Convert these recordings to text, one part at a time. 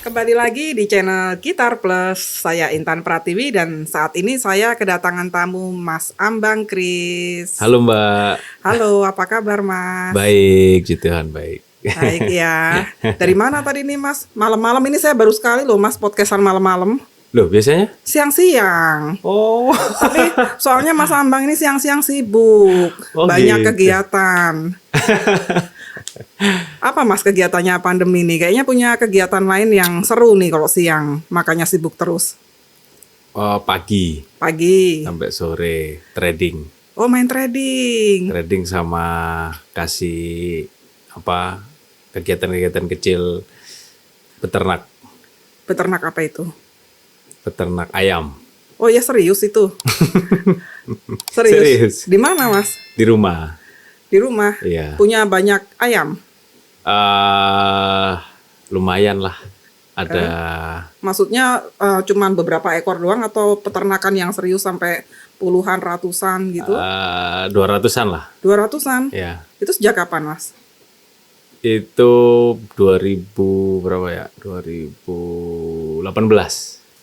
Kembali lagi di channel Gitar Plus, saya Intan Pratiwi dan saat ini saya kedatangan tamu Mas Ambang Kris. Halo Mbak. Halo, apa kabar Mas? Baik, puji Tuhan baik. Baik ya. Dari mana tadi nih Mas? Malam-malam ini saya baru sekali loh Mas podcastan malam-malam. Loh biasanya? Siang-siang. Oh. Tapi soalnya Mas Ambang ini siang-siang sibuk, banyak gitu. kegiatan. Apa Mas kegiatannya pandemi nih? Kayaknya punya kegiatan lain yang seru nih kalau siang, makanya sibuk terus. Pagi Pagi. sampai sore trading. Oh, main trading. Trading sama kasih apa kegiatan-kegiatan kecil peternak. Peternak apa itu? Peternak ayam. Oh ya serius itu. Serius. Di mana Mas? Di rumah. Di rumah. Iya. Punya banyak ayam. Lumayan lah. Ada Maksudnya cuman beberapa ekor doang atau peternakan yang serius sampai puluhan, ratusan gitu? 200-an lah. 200-an? Ya. Itu sejak kapan Mas? Itu 2000 berapa ya? 2018.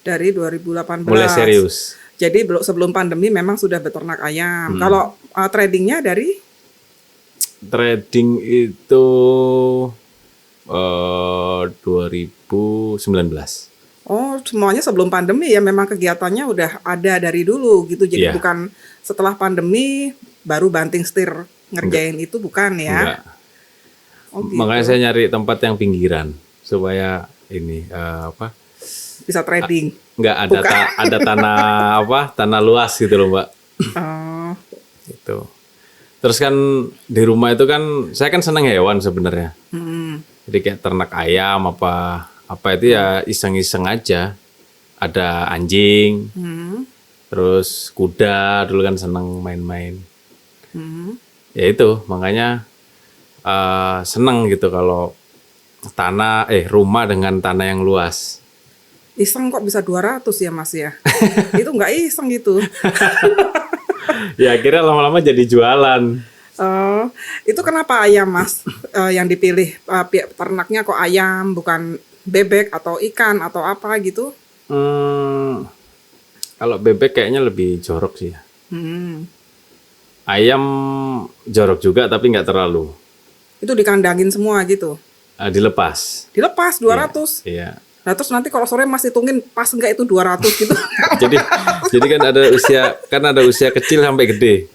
Dari 2018. Mulai serius. Jadi sebelum pandemi memang sudah beternak ayam. Kalau tradingnya dari? Trading itu 2019. Oh, semuanya sebelum pandemi ya memang kegiatannya udah ada dari dulu gitu. Jadi Iya. bukan setelah pandemi baru banting setir ngerjain itu bukan ya? Enggak. Oh, gitu. Makanya saya nyari tempat yang pinggiran supaya ini Bisa trading. enggak ada ada tanah tanah luas gitu loh, Mbak. Oh, Gitu. Terus kan di rumah itu kan saya kan seneng hewan sebenarnya. Jadi kayak ternak ayam apa itu ya iseng-iseng aja. Ada anjing, terus kuda dulu kan seneng main-main. Ya itu makanya seneng gitu kalau rumah dengan tanah yang luas. iseng kok bisa 200 ya Mas ya? Itu nggak iseng gitu. Ya akhirnya lama-lama jadi jualan. Itu kenapa ayam Mas yang dipilih ternaknya kok ayam bukan bebek atau ikan atau apa gitu? Kalau bebek kayaknya lebih jorok sih ya. Ayam jorok juga tapi nggak terlalu. Itu dikandangin semua gitu? Dilepas. Dilepas 200? Iya. Nah terus nanti kalau sore Mas hitungin pas enggak itu 200 gitu? jadi kan ada usia kecil sampai gede.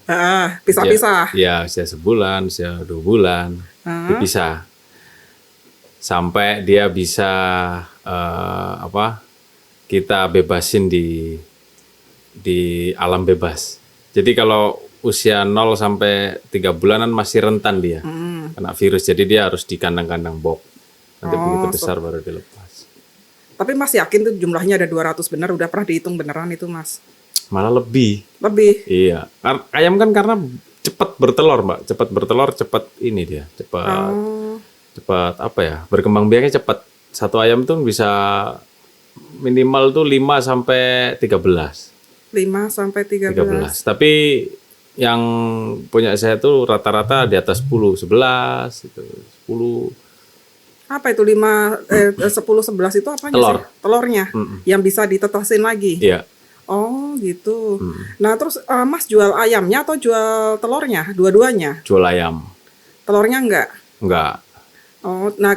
Pisah-pisah? Ya usia sebulan, usia 2 bulan. Dipisah. Sampai dia bisa kita bebasin di alam bebas. Jadi kalau usia 0 sampai 3 bulanan masih rentan dia kena virus. Jadi dia harus di kandang-kandang box. Nanti begitu besar baru dilepas. Tapi Mas yakin tuh jumlahnya ada 200 benar? Udah pernah dihitung beneran itu Mas? Malah lebih. Lebih? Iya. Ayam kan karena cepat bertelur, Mbak. Cepat bertelur, cepat ini dia. Cepat berkembang biaknya cepat. Satu ayam tuh bisa minimal tuh 5 sampai 13. 5 sampai 13. Tapi yang punya saya tuh rata-rata di atas 10, 11 itu 10. Apa itu 10 11 itu apanya Telur. sih? Telurnya yang bisa ditetesin lagi. Iya. Oh, gitu. Nah, terus Mas jual ayamnya atau jual telurnya? Dua-duanya? Jual ayam. Telurnya enggak? Enggak. Oh, nah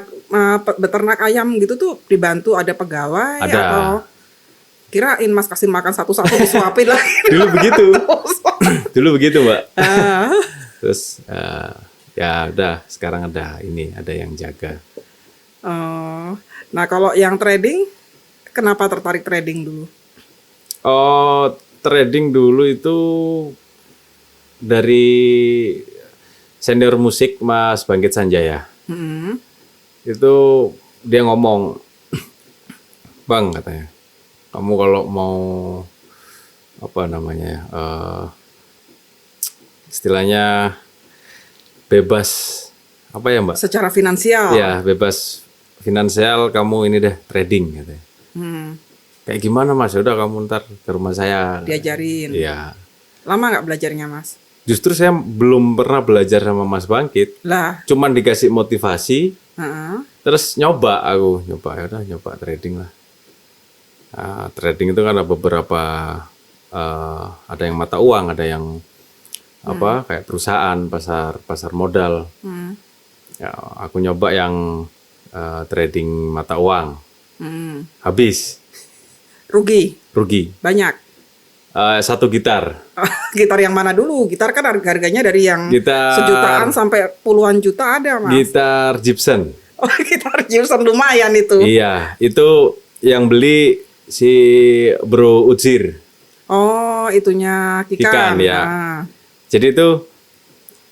beternak ayam gitu tuh dibantu ada pegawai Ada. atau kirain Mas kasih makan satu-satu disuapin lah. Dulu begitu. Dulu begitu, Mbak. Ah. Terus ya udah sekarang ada yang jaga. Nah, kalau yang trading, kenapa tertarik trading dulu? Oh, trading dulu itu dari senior musik Mas Bangkit Sanjaya. Itu dia ngomong, Bang katanya, kamu kalau mau istilahnya bebas apa ya Mbak? Secara finansial. Ya bebas finansial, kamu ini deh trading katanya. Kayak gimana Mas? Udah kamu ntar ke rumah saya. Diajarin. Iya. Lama nggak belajarnya Mas? Justru saya belum pernah belajar sama Mas Bangkit. Lah. Cuman dikasih motivasi, Heeh. terus nyoba ya udah nyoba trading lah. Trading itu kan ada beberapa, ada yang mata uang, ada yang apa kayak perusahaan, pasar modal. Ya, aku nyoba yang trading mata uang, habis Rugi. Banyak. Satu gitar. Gitar yang mana dulu? Gitar kan harganya dari yang Gitar- sejutaan sampai puluhan juta ada Mas. Gitar Gibson. Oh, gitar Gibson lumayan itu. Iya, itu yang beli si Bro Utsir. Oh, itunya Kikan, Kikan. ya. Ah. Jadi itu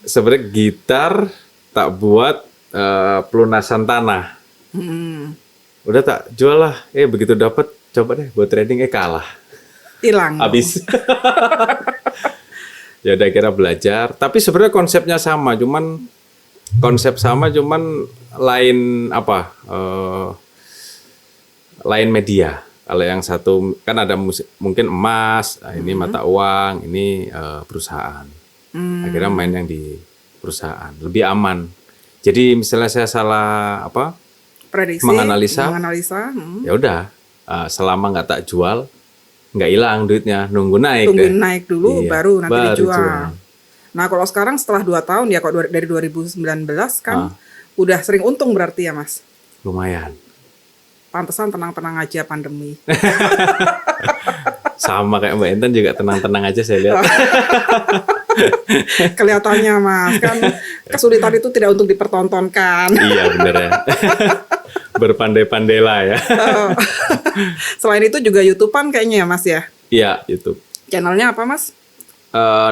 sebenarnya gitar tak buat pelunasan tanah. Udah tak jual lah. Begitu dapat coba deh buat trading, kalah. Hilang. Habis. Ya udah kira belajar. Tapi sebenarnya konsepnya sama, cuman lain apa? Lain media. Kalau yang satu kan ada mungkin emas, ini mata uang, ini perusahaan. Akhirnya main yang di perusahaan, lebih aman. Jadi misalnya saya salah apa? Prediksi. Menganalisa. Ya udah, selama nggak tak jual, nggak hilang duitnya, nunggu naik. Tunggu deh. naik dulu Iya, baru nanti dijual. jual. Nah, kalau sekarang setelah 2 tahun ya kok dari 2019 kan udah sering untung berarti ya, Mas. Lumayan. Pantesan tenang-tenang aja pandemi. Sama kayak Mbak Intan juga tenang-tenang aja saya lihat. Kelihatannya Mas, kan kesulitan itu tidak untuk dipertontonkan. Iya bener ya. Berpandai-pandailah ya. Selain itu juga YouTubean kayaknya ya Mas ya. Iya, YouTube. Channelnya apa Mas?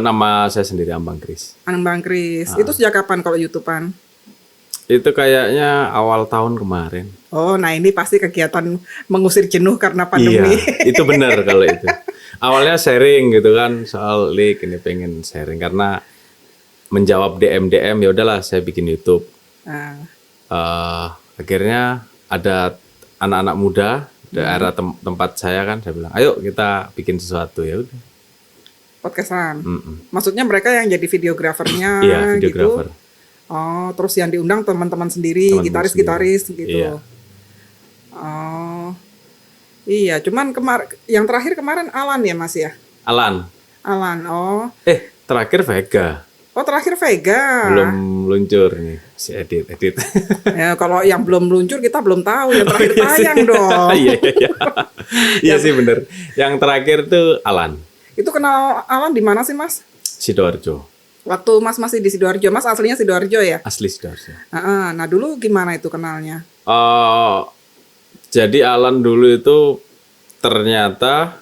Nama saya sendiri Ambang Kris. Bang Kris. Itu sejak kapan kalau YouTubean? Itu kayaknya awal tahun kemarin. Oh, nah ini pasti kegiatan mengusir jenuh karena pandemi. Iya, itu benar kalau itu. Awalnya sharing gitu kan soal leak, ini pengen sharing karena menjawab DM ya udahlah saya bikin YouTube. Akhirnya ada anak-anak muda daerah tempat saya kan, saya bilang, ayo kita bikin sesuatu, ya udah. Podcastan. Maksudnya mereka yang jadi videografernya Iya, videografer. gitu. Oh, terus yang diundang teman-teman sendiri, Teman-teman gitaris-gitaris gitu. Iya. Oh. Iya, cuman yang terakhir kemarin Alan ya, Mas ya? Alan. Alan. Oh. Terakhir Vega. Oh, terakhir Vega. Belum luncur nih, si edit. Ya, kalau yang belum luncur kita belum tahu yang terakhir tayang dong. Iya. Iya sih bener. Yang terakhir tuh Alan. Itu kenal Alan di mana sih, Mas? Sidoarjo. Waktu Mas masih di Sidoarjo. Mas aslinya Sidoarjo ya? Asli Sidoarjo. Nah, dulu gimana itu kenalnya? Jadi Alan dulu itu ternyata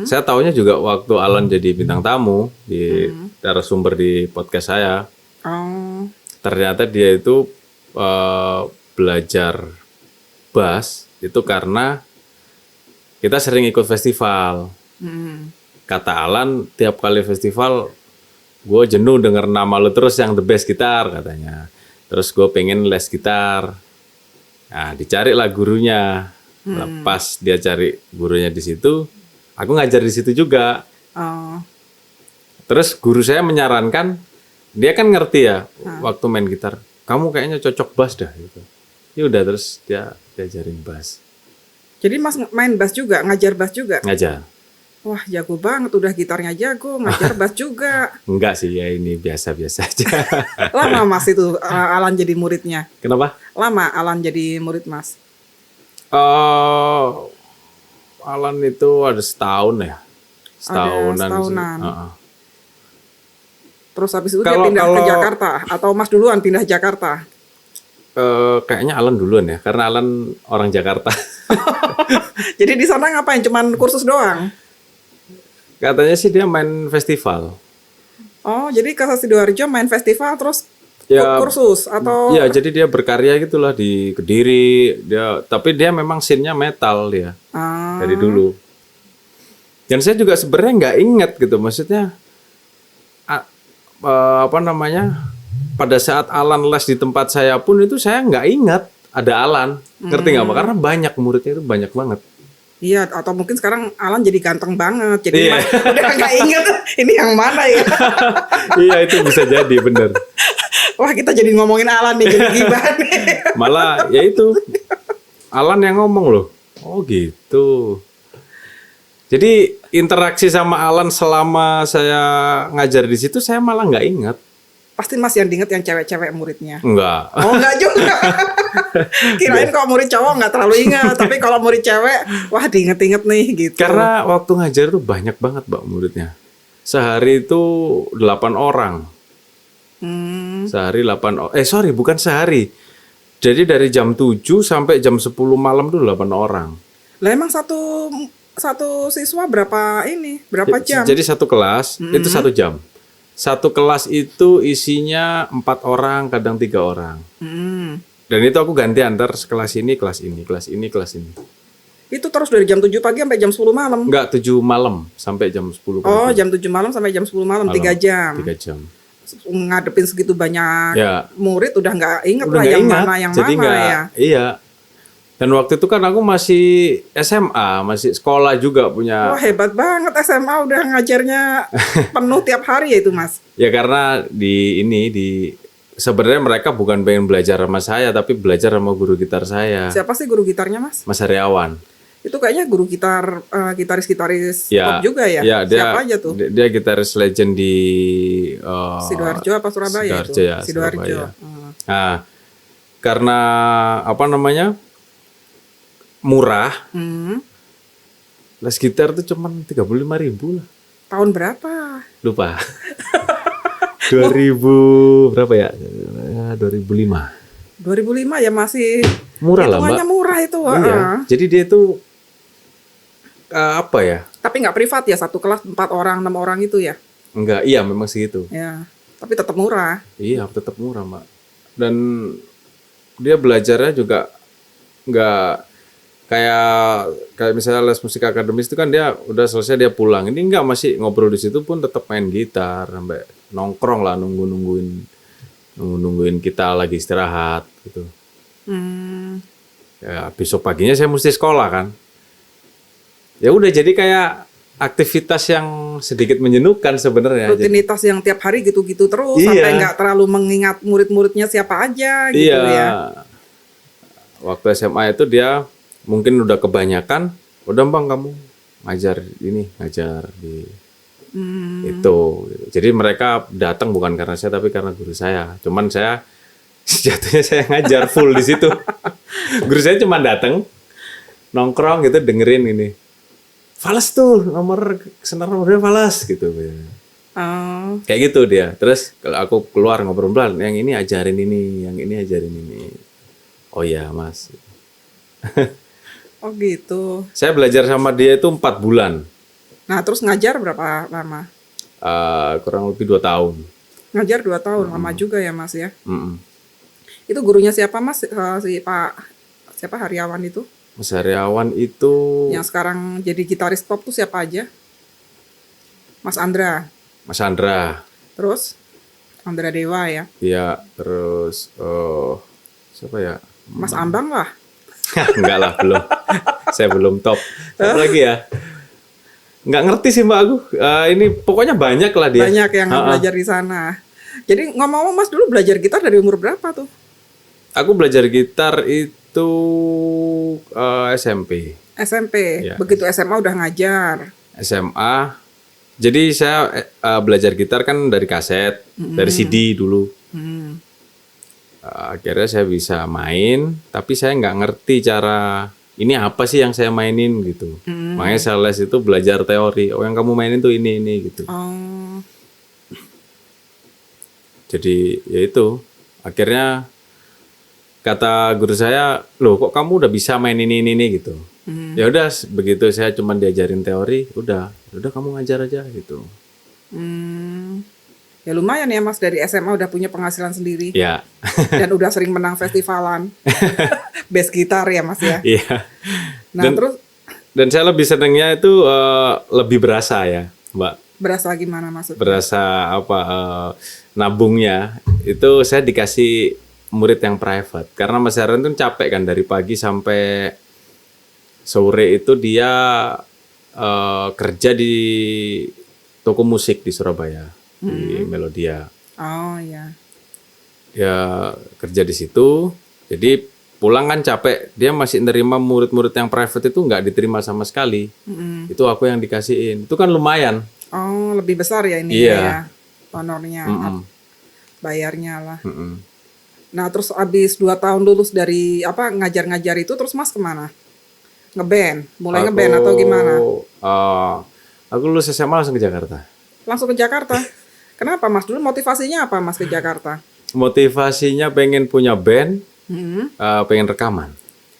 saya taunya juga waktu Alan jadi bintang tamu di narasumber di podcast saya. Oh. Ternyata dia itu belajar bass itu karena kita sering ikut festival. Kata Alan, tiap kali festival gue jenuh denger nama lu terus yang the best gitar katanya. Terus gue pengen les gitar. Nah, dicarilah gurunya. Lepas dia cari gurunya di situ, aku ngajar di situ juga. Oh. Terus guru saya menyarankan, dia kan ngerti ya waktu main gitar, kamu kayaknya cocok bass dah gitu. Ya udah, terus dia diajarin bass. Jadi Mas main bass juga, ngajar bass juga? Ngajar. Wah, jago banget, udah gitarnya jago, ngajar bass juga. Enggak sih, ya ini biasa-biasa aja. Lama Mas itu Alan jadi muridnya? Kenapa? Lama Alan jadi murid Mas? Alan itu ada setahun ya. Setahunan. Setahunan. Sih. Terus habis itu dia pindah ke Jakarta? Atau Mas duluan pindah Jakarta? Kayaknya Alan duluan ya, karena Alan orang Jakarta. Jadi di sana ngapain? Cuman kursus doang? Katanya sih dia main festival. Oh, jadi ke Sidoarjo main festival terus Ya, kursus atau? Iya, jadi dia berkarya gitulah di Kediri. Tapi dia memang scene-nya metal dia dari dulu. Dan saya juga sebenarnya nggak ingat gitu, maksudnya apa namanya, pada saat Alan les di tempat saya pun itu saya nggak ingat ada Alan. Ngerti nggak Mbak? Karena banyak muridnya itu banyak banget. Iya, atau mungkin sekarang Alan jadi ganteng banget. Jadi Iya. Mas udah nggak inget ini yang mana ya. Iya itu bisa jadi bener. Wah, kita jadi ngomongin Alan nih, jadi gibah nih. Malah ya itu Alan yang ngomong loh. Oh gitu. Jadi interaksi sama Alan selama saya ngajar di situ saya malah nggak ingat. Pasti Mas yang diinget yang cewek-cewek muridnya. Enggak. Oh, enggak juga. Kirain kalau murid cowok nggak terlalu ingat, tapi kalau murid cewek, wah diinget-inget nih gitu. Karena waktu ngajar tuh banyak banget Mbak muridnya. Sehari itu 8 orang. Sehari 8 bukan sehari. Jadi dari jam 7 sampai jam 10 malam tuh 8 orang. Lah emang satu siswa berapa jam? Jadi satu kelas itu 1 jam. Satu kelas itu isinya 4 orang, kadang 3 orang. Dan itu aku ganti antar kelas ini, kelas ini, kelas ini, kelas ini. Itu terus dari jam 7 pagi sampai jam 10 malam? Enggak, 7 malam sampai jam 10 pagi. Oh, jam 7 malam sampai jam 10 malam, 3 jam. 3 jam. Ngadepin segitu banyak Ya. murid udah nggak inget Udah lah nggak yang ingat. mana yang Jadi mana nggak, ya. Iya. Dan waktu itu kan aku masih SMA, masih sekolah juga punya. Wah, hebat banget SMA udah ngajarnya penuh tiap hari ya itu Mas. Ya karena sebenarnya mereka bukan pengen belajar sama saya, tapi belajar sama guru gitar saya, Siapa sih guru gitarnya Mas? Mas Heriawan. Itu kayaknya guru gitar, gitaris-gitaris Ya, top juga ya? ya dia, Siapa aja tuh? Dia gitaris legend di Sidoarjo apa Surabaya Sidoarjo itu? ya, Sidoarjo. Surabaya. Nah, karena apa namanya murah, les gitar tuh cuman 35.000 lah. Tahun berapa? Lupa. 2000 berapa ya? 2005. 2005 ya masih Murah lah, hitungannya Mbak. murah itu. Iya. Jadi dia tuh apa ya? Tapi nggak privat ya, satu kelas 4 orang, 6 orang itu ya? Enggak, iya memang segitu. Ya, tapi tetap murah. Iya, tetap murah, Mbak. Dan dia belajarnya juga nggak kayak misalnya les musik akademis itu kan dia udah selesai dia pulang. Ini enggak, masih ngobrol di situ pun tetap main gitar sampai nongkrong lah nungguin kita lagi istirahat gitu. Ya besok paginya saya mesti sekolah kan. Ya udah jadi kayak aktivitas yang sedikit menjenuhkan sebenarnya. Rutinitas yang tiap hari gitu-gitu terus Iya. sampai nggak terlalu mengingat murid-muridnya siapa aja gitu Iya. ya. Waktu SMA itu dia mungkin udah kebanyakan, udah Bang kamu ngajar di itu. Jadi mereka datang bukan karena saya tapi karena guru saya. Cuman saya sejatinya saya ngajar full di situ. Guru saya cuma datang nongkrong gitu dengerin ini. Fales tuh nomor senar nomornya fales gitu. Oh, Kayak gitu dia. Terus kalau aku keluar ngobrol-ngobrol, yang ini ajarin ini, yang ini ajarin ini. Oh ya Mas. oh gitu. Saya belajar sama dia itu 4 bulan. Nah terus ngajar berapa lama? Kurang lebih 2 tahun. Ngajar 2 tahun, lama juga ya Mas ya. Mm-mm. Itu gurunya siapa Mas? Si Pak siapa Hariawan itu? Mas Heriawan itu Yang sekarang jadi gitaris top tuh siapa aja? Mas Andra. Mas Andra. Terus Andra Dewa ya. Dia terus siapa ya? Mas Ambang lah. Enggak lah, belum. Saya belum top. Siapa lagi ya? Nggak ngerti sih Mbak aku. Ini pokoknya banyak lah dia. Banyak yang belajar di sana. Jadi ngomong-ngomong Mas dulu belajar gitar dari umur berapa tuh? Aku belajar gitar itu SMP. SMP. Ya. Begitu SMA udah ngajar. SMA. Jadi saya belajar gitar kan dari kaset, dari CD dulu. Akhirnya saya bisa main, tapi saya nggak ngerti cara ini apa sih yang saya mainin gitu. Makanya saya les itu belajar teori. Oh yang kamu mainin tuh ini gitu. Oh, Jadi ya itu. Akhirnya kata guru saya, loh kok kamu udah bisa main ini gitu. Ya udah begitu saya cuma diajarin teori, udah kamu ngajar aja gitu. ya lumayan ya Mas dari SMA udah punya penghasilan sendiri Ya. dan udah sering menang festivalan bass gitar ya Mas ya. Iya. Nah Dan- terus Dan saya lebih senengnya itu lebih berasa ya, Mbak. Berasa gimana maksudnya? berasa apa nabungnya itu saya dikasih murid yang private karena Mas Heran tuh capek kan dari pagi sampai sore itu dia kerja di toko musik di Surabaya di Melodia. Oh ya. Ya kerja di situ. Jadi pulang kan capek. Dia masih nerima murid-murid yang private itu nggak diterima sama sekali. Itu aku yang dikasihin. Itu kan lumayan. Oh, lebih besar ya ini Iya. ya honornya, bayarnya lah. Mm-mm. Nah, terus abis 2 tahun lulus dari apa ngajar-ngajar itu, terus Mas kemana? Ngeband, mulai ngeband atau gimana? Aku lulus SMA langsung ke Jakarta. Langsung ke Jakarta. Kenapa Mas? Dulu motivasinya apa Mas ke Jakarta? Motivasinya pengen punya band, Hmm. pengen rekaman.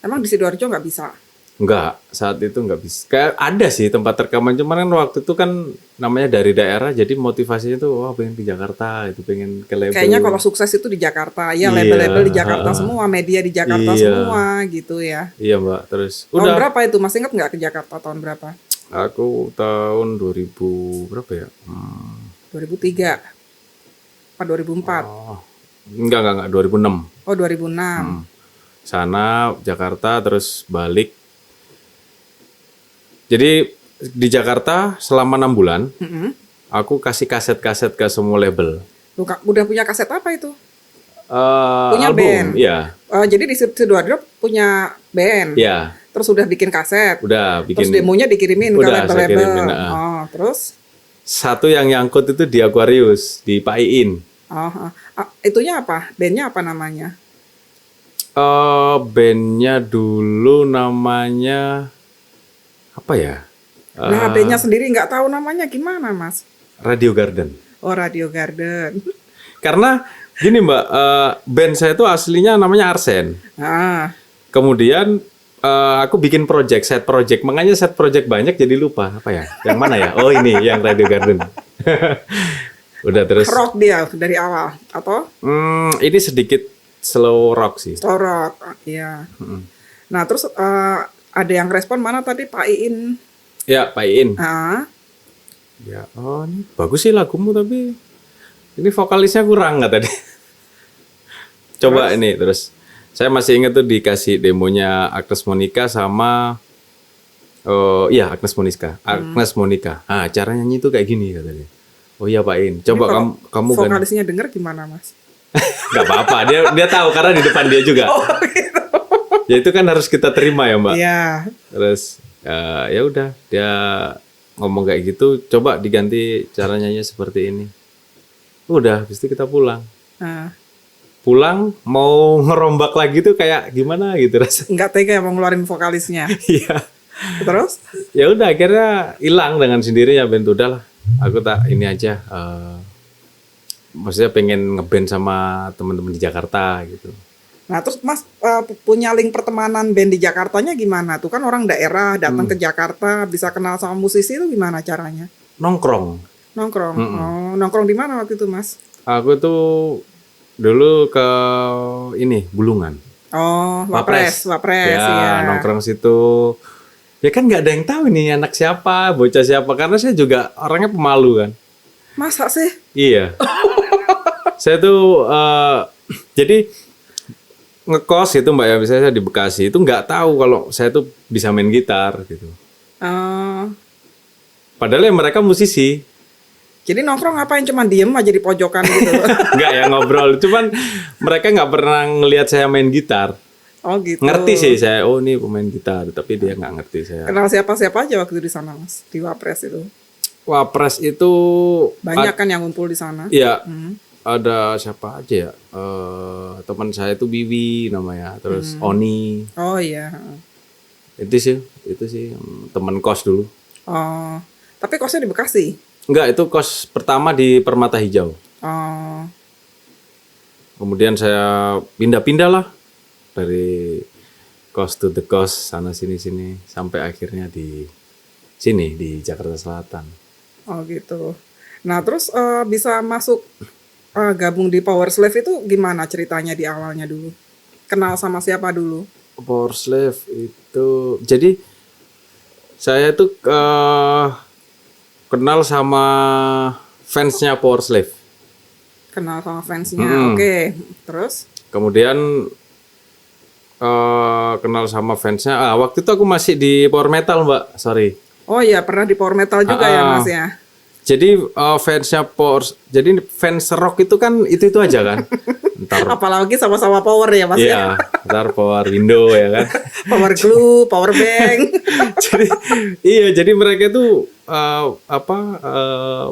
Emang di Sidoarjo nggak bisa? Enggak, saat itu enggak bisa. Kayak ada sih tempat rekaman, cuman kan waktu itu kan namanya dari daerah, jadi motivasinya tuh wah pengen ke Jakarta, itu pengen ke label. Kayaknya kalau sukses itu di Jakarta, ya Iya, label-label di Jakarta semua, media di Jakarta Iya. semua gitu ya. Iya Mbak, terus Tahun udah. berapa itu? Masih inget nggak ke Jakarta tahun berapa? Aku tahun 2000 berapa ya? 2003 apa 2004? Oh, enggak 2006. Oh 2006. Sana Jakarta terus balik. Jadi di Jakarta selama 6 bulan, Mm-mm. aku kasih kaset-kaset ke semua label. Udah punya kaset apa itu? Album, Punya band? iya. Jadi di Sidoarjo punya band, Iya, terus udah bikin kaset, udah terus bikin. demonya dikirimin ke Udah, saya label-label. kirimin, Oh, terus? Satu yang nyangkut itu di Aquarius, di Pak Iin. Itunya apa? Bandnya apa namanya? Bandnya dulu namanya apa ya? Nah, bandnya sendiri nggak tahu namanya gimana, Mas? Radio Garden. Oh, Radio Garden. Karena gini Mbak, band saya itu aslinya namanya Arsen. Ah, Kemudian aku bikin set project, makanya set project banyak jadi lupa apa ya? Yang mana ya? Oh ini yang Radio Garden. Udah terus. rock dia dari awal atau Ini sedikit slow rock sih. slow rock? Iya. Nah, terus ada yang respon mana tadi Pak Iin? Ya Pak Iin. Ah, Ya, oh ini bagus sih lagumu tapi ini vokalisnya kurang nggak tadi. Coba ini terus. Saya masih ingat tuh dikasih demonya Agnes Monica sama iya Agnes Monica. Agnes Monica. Ah, cara nyanyi tuh kayak gini katanya. Oh iya Pak In. Coba ini kamu kan. vokalisnya denger gimana, Mas? Gak apa-apa. Dia tahu karena di depan dia juga. Oh, gitu. Ya itu kan harus kita terima ya, Mbak. Iya. Terus ya udah dia ngomong kayak gitu, coba diganti cara nyanyi seperti ini. Udah, habis itu kita pulang. Nah, Pulang mau ngerombak lagi tuh kayak gimana gitu rasanya. nggak tega mau ngeluarin vokalisnya. Iya. Terus? Ya udah akhirnya hilang dengan sendirinya band udah lah. Aku tak ini aja maksudnya pengen ngeband sama teman-teman di Jakarta gitu. Nah, terus Mas punya link pertemanan band di Jakartanya gimana? Tuh kan orang daerah datang ke Jakarta bisa kenal sama musisi itu gimana caranya? Nongkrong. Nongkrong. Oh, nongkrong di mana waktu itu, Mas? Aku tuh dulu ke ini Bulungan. Oh, Wapres, Ya, iya. nongkrong situ. Ya kan nggak ada yang tahu nih anak siapa, bocah siapa. Karena saya juga orangnya pemalu kan. Masa sih? Iya. Saya tuh jadi ngekos itu Mbak ya, misalnya saya di Bekasi itu nggak tahu kalau saya tuh bisa main gitar gitu. Oh, Padahal ya mereka musisi. jadi nongkrong ngapain? Cuman diem aja di pojokan gitu? Nggak ya ngobrol. Cuman mereka nggak pernah ngelihat saya main gitar. Oh gitu. Ngerti sih saya, oh ini pemain gitar. Tapi dia nggak ngerti saya. Kenal siapa-siapa aja waktu itu di sana, Mas? Di Wapres itu. Wapres itu Banyak kan yang ngumpul di sana? Iya, ada siapa aja ya? Teman saya itu Bibi namanya, terus Oni. Oh iya. Itu sih teman kos dulu. Oh, tapi kosnya di Bekasi? Enggak, itu kos pertama di Permata Hijau. Oh, Kemudian saya pindah-pindah lah dari kos to the kos sana sini sampai akhirnya di sini di Jakarta Selatan. oh gitu. Nah terus bisa masuk gabung di Power Slave itu gimana ceritanya di awalnya dulu? Kenal sama siapa dulu? Power Slave itu jadi saya tuh kenal sama fansnya Power Slave. Kenal sama fansnya. Oke. Terus? Kemudian kenal sama fansnya. Waktu itu aku masih di Power Metal, Mbak. Sorry. Oh iya, pernah di Power Metal juga ya Mas ya. Jadi fansnya jadi fans rock itu kan itu aja kan. Ntar Apalagi sama-sama power ya Mas ya. iya, ntar Power Window ya kan. Power glue, power bank. jadi mereka itu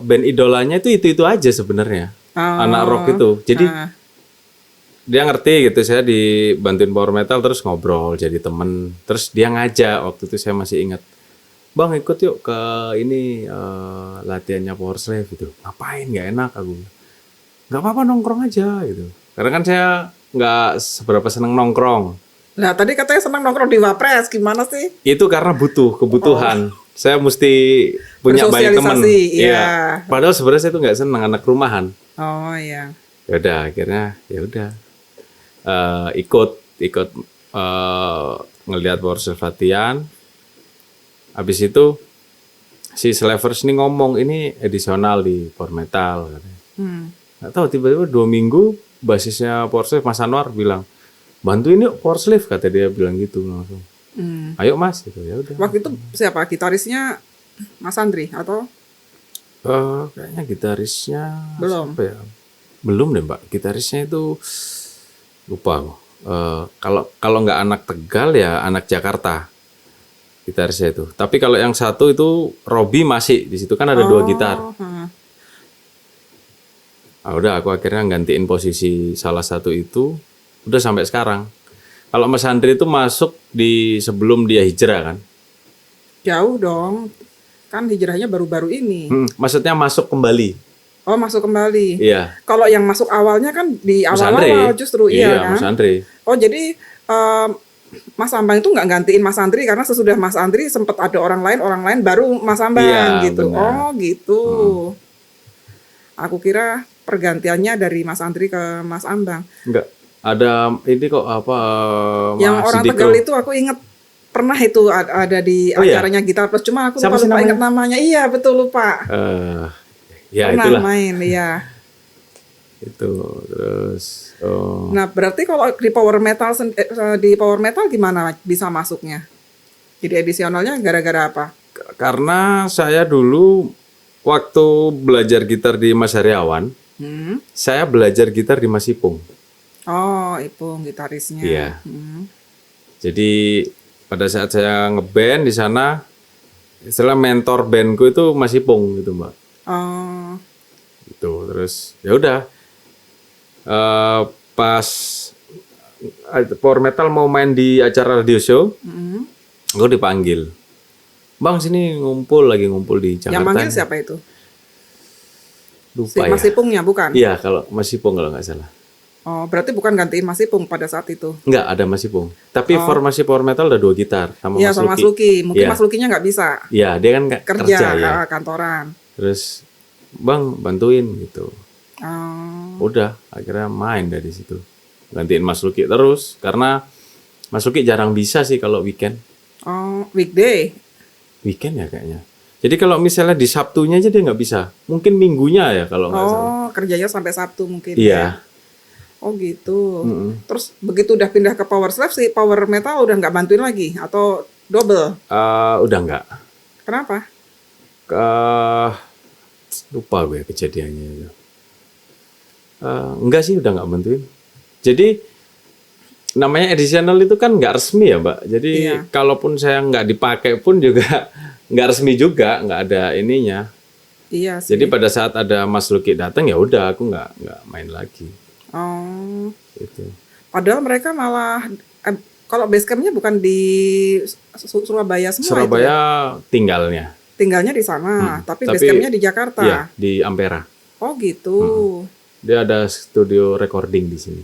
band idolanya itu aja sebenarnya. Anak rock itu. Jadi dia ngerti gitu, saya dibantuin Power Metal terus ngobrol jadi temen. Terus dia ngajak, waktu itu saya masih ingat, Bang ikut yuk ke ini latihannya Power Slave gitu. Ngapain, nggak enak aku. Nggak apa-apa nongkrong aja gitu. Karena kan saya nggak seberapa seneng nongkrong. Nah tadi katanya senang nongkrong di Wapres, gimana sih? Itu karena kebutuhan. Saya mesti punya banyak teman. Bersosialisasi, iya. Padahal sebenarnya saya tuh nggak seneng anak rumahan. Oh iya. Ya udah, akhirnya ya udah ikut ngelihat Power Slave latihan. Habis itu si Slavers ini ngomong ini edisional di Power Metal katanya. Nggak tahu tiba-tiba 2 minggu basisnya Power Slave Mas Anwar bilang, bantuin yuk Power Slave, kata dia bilang gitu langsung. Ayo Mas gitu, ya udah. Waktu itu siapa gitarisnya, Mas Andri atau Kayaknya gitarisnya belum? siapa ya? Belum deh Mbak, gitarisnya itu lupa aku. Kalau nggak anak Tegal ya anak Jakarta gitarisnya itu. Tapi kalau yang satu itu Robby masih di situ kan ada 2 gitar. Udah aku akhirnya gantiin posisi salah satu itu, udah sampai sekarang. Kalau Mas Andri itu masuk di sebelum dia hijrah kan? Jauh dong, kan hijrahnya baru-baru ini. Maksudnya masuk kembali. Oh masuk kembali. Iya. Kalau yang masuk awalnya kan di Mas Andri. awal-awal justru iya kan. Mas Andri. Oh jadi Mas Ambang itu nggak gantiin Mas Andri karena sesudah Mas Andri sempat ada orang lain baru Mas Ambang Iya, gitu. benar. Oh gitu. Aku kira pergantiannya dari Mas Andri ke Mas Ambang. Enggak. Ada ini kok apa Yang Mas orang Sidiko. Tegal itu aku inget pernah itu ada di Oh, iya? acaranya Gitar Plus, cuma aku Siapa lupa sih namanya? inget namanya. Iya betul lupa. Ya Pernah itulah. main, iya. Itu terus Nah berarti kalau di Power Metal gimana bisa masuknya? Jadi edisionalnya gara-gara apa? karena saya dulu waktu belajar gitar di Mas Heriawan, saya belajar gitar di Mas Ipung. Oh, Ipung gitarisnya. Iya. Jadi pada saat saya ngeband di sana, istilah mentor bandku itu Mas Ipung gitu Mbak. Oh, Gitu. Terus ya udah pas Power Metal mau main di acara radio show, aku dipanggil. Bang sini lagi ngumpul di Jakarta. yang manggil siapa itu? Lupa Mas ya. Ipungnya bukan? Iya kalau Mas Ipung kalau nggak salah. Oh, berarti bukan gantiin Mas Ipung pada saat itu? Nggak ada Mas Ipung. Tapi formasi Power Metal ada 2 gitar sama Iya, Mas sama Mas Luki. Luki. Mungkin Iya. Mas Lukinya nggak bisa Iya dia kan kerja ya. kantoran. Terus Bang bantuin gitu. Oh, Udah akhirnya main dari situ. Gantiin Mas Luki terus karena Mas Luki jarang bisa sih kalau weekend. oh, weekday. Weekend ya kayaknya. Jadi kalau misalnya di Sabtunya aja dia nggak bisa. Mungkin minggunya ya kalau nggak salah. Oh, kerjanya sampai Sabtu mungkin. Iya. Ya? Oh gitu. Terus begitu udah pindah ke Power Slave sih, Power Metal udah nggak bantuin lagi atau double? Udah nggak. Kenapa? Lupa gue kejadiannya itu. Enggak sih udah nggak bantuin. Jadi namanya edisional itu kan nggak resmi ya Mbak. Jadi Iya. kalaupun saya nggak dipakai pun juga nggak resmi juga, nggak ada ininya. Iya sih. Jadi pada saat ada Mas Luki datang ya udah aku nggak main lagi. Oh, Gitu. padahal mereka malah kalau base campnya bukan di Surabaya semua itu ya? Surabaya tinggalnya. Tinggalnya di sana, tapi base Tapi- campnya di Jakarta. Iya di Ampera. Oh gitu. Dia ada studio recording di sini.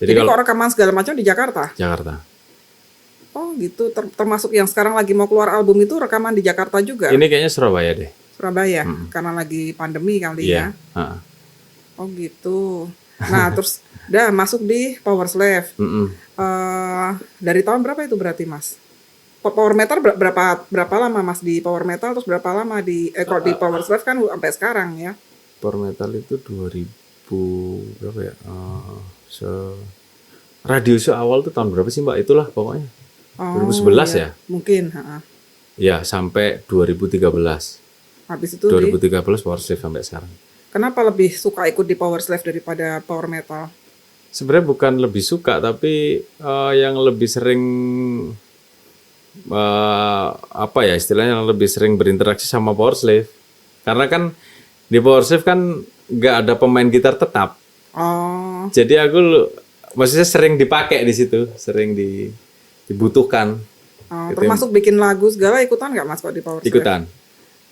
Jadi, Jadi kalau kok rekaman segala macam di Jakarta? Jakarta. Oh gitu. Termasuk yang sekarang lagi mau keluar album itu rekaman di Jakarta juga? Ini kayaknya Surabaya deh. Surabaya, karena lagi pandemi kali Iya. ya. Oh gitu. Nah terus udah masuk di Power Slave. Mm-mm. Dari tahun berapa itu berarti Mas? Power Metal berapa lama Mas di Power Metal, terus berapa lama di kalau di Power Slave kan sampai sekarang ya? Power Metal itu 2000 berapa ya? Radio show awal tuh tahun berapa sih Mbak? Itulah pokoknya. 2011 ya? Mungkin, heeh. Ya, sampai 2013. Habis itu 2013 Power Slave sampai sekarang. Kenapa lebih suka ikut di Power Slave daripada Power Metal? Sebenarnya bukan lebih suka, tapi yang lebih sering apa ya istilahnya, yang lebih sering berinteraksi sama Power Slave. Karena kan di Power Slave kan nggak ada pemain gitar tetap. Oh, Jadi maksudnya sering dipakai di situ, sering dibutuhkan. termasuk bikin lagu segala ikutan nggak Mas kok di Power Slave? Ikutan.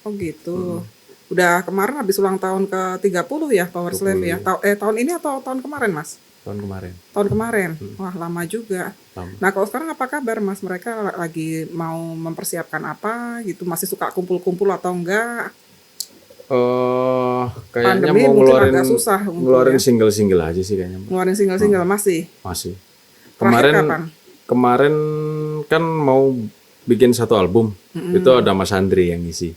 Oh gitu. Udah kemarin habis ulang tahun ke-30 ya Power Slave ya. Tahun ini atau tahun kemarin Mas? Tahun kemarin. Tahun kemarin. Wah, lama juga. Lama. Nah, kalau sekarang apa kabar Mas? Mereka lagi mau mempersiapkan apa gitu? Masih suka kumpul-kumpul atau enggak? Kayaknya Pandemi mau mungkin ngeluarin agak susah ngumpul ngeluarin ya. single-single aja sih kayaknya. Ngeluarin single-single masih. Masih. Terakhir kapan? Kemarin kan mau bikin satu album. Itu ada Mas Andri yang ngisi.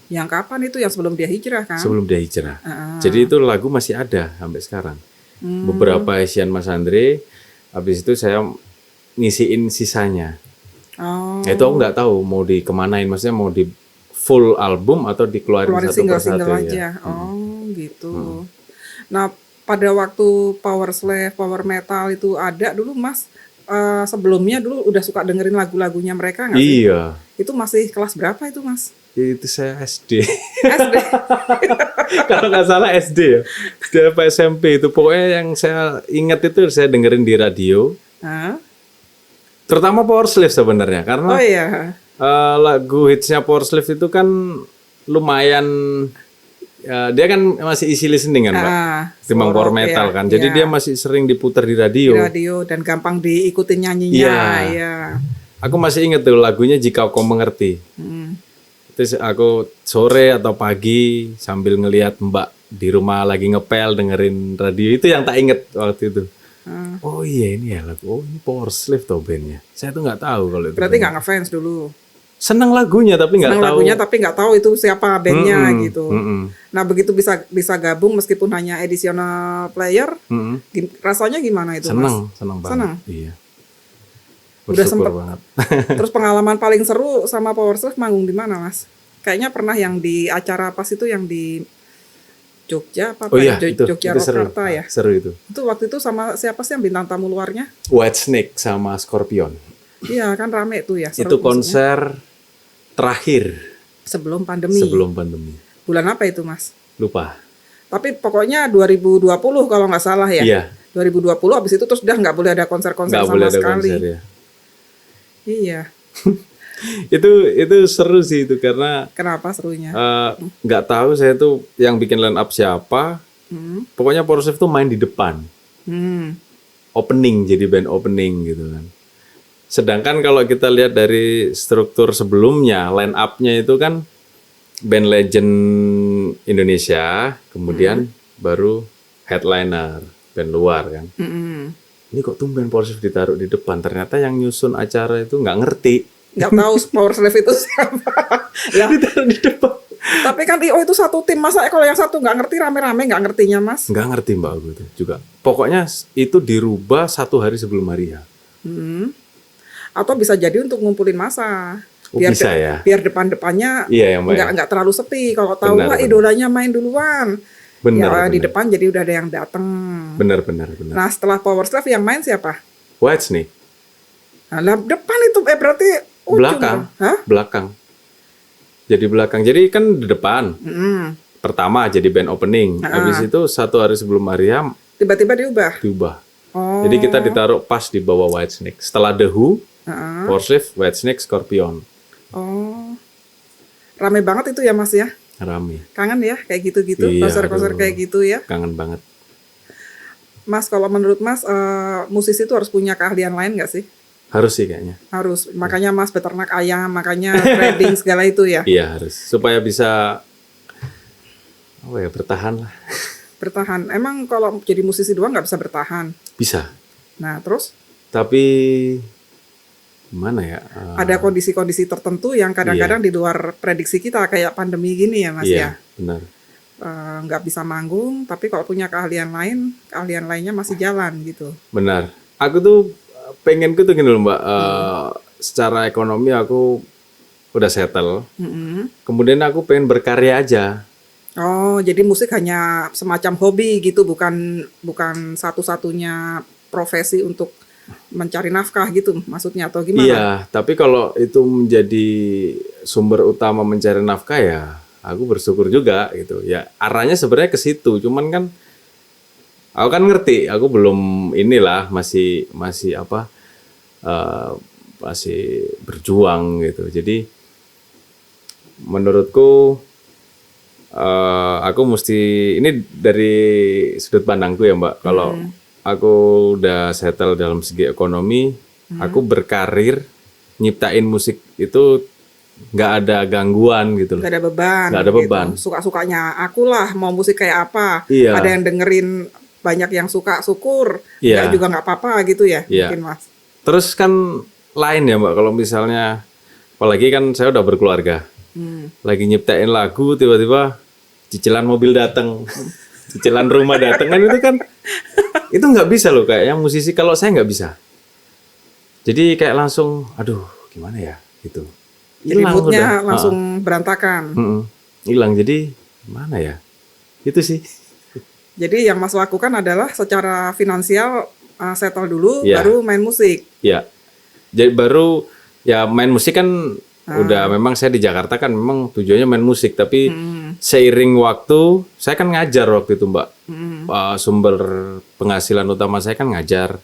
Yang kapan itu? Yang sebelum dia hijrah kan? Sebelum dia hijrah. Jadi itu lagu masih ada sampai sekarang. Beberapa isian Mas Andre, habis itu saya ngisiin sisanya. Oh, Itu aku nggak tahu mau dikemanain, maksudnya mau di full album atau dikeluarin keluarin satu persatu single-single aja. ya. Oh, gitu. Nah, pada waktu Power Slave, Power Metal itu ada dulu Mas, sebelumnya dulu udah suka dengerin lagu-lagunya mereka nggak sih? Iya, Itu masih kelas berapa itu Mas? itu saya SD. SD. Kalau nggak salah SD ya, SD apa SMP itu. Pokoknya yang saya ingat itu saya dengerin di radio, Hah? terutama Power Slave sebenarnya, karena Oh iya. lagu hitsnya Power Slave itu kan lumayan, dia kan masih easy listening kan Mbak, timbang Power Metal kan, jadi dia masih sering diputar di Di radio. radio dan gampang diikutin nyanyinya. Iya. Iya. Aku masih inget tuh lagunya Jika Kau Mengerti. Terus aku sore atau pagi sambil ngelihat Mbak di rumah lagi ngepel dengerin radio, itu yang tak inget waktu itu. Oh iya ini ya lagu, oh ini Power Slave tuh bandnya. Saya tuh nggak tahu kalau itu. Berarti nggak ngefans dulu. Seneng lagunya tapi nggak Senang tahu. lagunya tapi nggak tahu itu siapa bandnya gitu. Mm-mm. Nah begitu bisa gabung meskipun hanya additional player, Mm-mm. rasanya gimana itu Mas? Seneng banget. Seneng? Iya. Udah Bersyukur sempet. banget. Terus pengalaman paling seru sama Power Slave manggung di mana Mas? Kayaknya pernah yang di acara pas itu yang di Jogja apa Oh iya, itu Jogja seru. Rokarta ya. Seru itu. Itu waktu itu sama siapa sih yang bintang tamu luarnya? White Snake sama Scorpion. Iya kan rame tuh ya. seru Itu maksudnya. konser terakhir Sebelum pandemi. sebelum pandemi. Bulan apa itu Mas? Lupa. Tapi pokoknya 2020 kalau nggak salah ya. Iya. 2020 habis itu terus udah nggak boleh ada konser-konser Nggak sama boleh ada sekali. konser ya. Iya. Itu seru sih itu karena Kenapa serunya? nggak tahu saya tuh yang bikin line up siapa. Pokoknya Power Slave tuh main di depan. Hmm. Opening, jadi band opening gitu kan. Sedangkan kalau kita lihat dari struktur sebelumnya, line up-nya itu kan band legend Indonesia, kemudian baru headliner, band luar kan. Mm-mm. Ini kok tumben Power Slave ditaruh di depan, ternyata yang nyusun acara itu nggak ngerti. Nggak tahu Power Slave itu siapa. Ya, Ditaruh di depan. tapi kan IO itu satu tim, masa kalau yang satu nggak ngerti rame-rame nggak ngertinya Mas? Nggak ngerti Mbak aku itu juga. Pokoknya itu dirubah 1 hari sebelum hari ya. Atau bisa jadi untuk ngumpulin masa. Oh, bisa ya. Biar depan-depannya Iya ya Mbak. ya. nggak terlalu sepi. Kalau tahu Benar, wah benar. idolanya main duluan. Benar, Ya, di benar. depan jadi udah ada yang datang. Benar. Nah setelah Power Slave yang main siapa? White Snake. Nah, lah, depan itu berarti ujung. Belakang. Hah? Belakang. Jadi belakang. Jadi kan di depan. Pertama jadi band opening. Habis itu 1 hari sebelum Maria Tiba-tiba diubah. diubah. Oh. Jadi kita ditaruh pas di bawah White Snake. Setelah The Who, Power Slave, White Snake, Scorpion. Oh. Rame banget itu ya Mas ya. Rame. Kangen ya kayak gitu-gitu. Iya, Konser-konser aduh. kayak gitu ya. Kangen banget. Mas kalau menurut Mas musisi itu harus punya keahlian lain nggak sih? Harus sih kayaknya. Harus. Makanya Mas beternak ayam, makanya trading segala itu ya. Iya harus. Supaya bisa bertahan lah. Bertahan. Emang kalau jadi musisi doang nggak bisa bertahan. Bisa. Nah terus? Tapi gimana ya? Ada kondisi-kondisi tertentu yang kadang-kadang di luar prediksi kita, kayak pandemi gini ya Mas Iya, ya. benar. Nggak bisa manggung, tapi kalau punya keahlian lain, keahlian lainnya masih jalan gitu. Benar. Aku tuh pengenku tuh gini loh Mbak, secara ekonomi aku udah settle. Kemudian aku pengen berkarya aja. Oh, jadi musik hanya semacam hobi gitu, bukan satu-satunya profesi untuk mencari nafkah gitu, maksudnya atau gimana? Iya, tapi kalau itu menjadi sumber utama mencari nafkah ya, aku bersyukur juga gitu. Ya arahnya sebenarnya ke situ, cuman kan aku kan ngerti, aku belum inilah masih apa, masih berjuang gitu. Jadi menurutku aku mesti, ini dari sudut pandangku ya Mbak, kalau aku udah settle dalam segi ekonomi, aku berkarir nyiptain musik itu nggak ada gangguan gitu loh. Nggak ada beban. Nggak ada gitu. beban. Suka-sukanya aku lah, mau musik kayak apa. Iya. Ada yang dengerin, banyak yang suka, syukur. Iya. Nggak juga nggak apa-apa gitu ya, Iya. mungkin Mas. Terus kan lain ya Mbak, kalau misalnya, apalagi kan saya udah berkeluarga, lagi nyiptain lagu, tiba-tiba cicilan mobil datang, cicilan rumah datang, kan itu nggak bisa loh, kayaknya musisi kalau saya nggak bisa. Jadi kayak langsung, aduh gimana ya gitu. Jadi Hilang moodnya udah. langsung berantakan. Hilang, jadi gimana ya? Itu sih. Jadi yang Mas lakukan adalah secara finansial settle dulu, Iya. baru main musik. Ya, jadi baru ya main musik kan udah, memang saya di Jakarta kan memang tujuannya main musik, tapi seiring waktu saya kan ngajar waktu itu Mbak. Sumber penghasilan utama saya kan ngajar.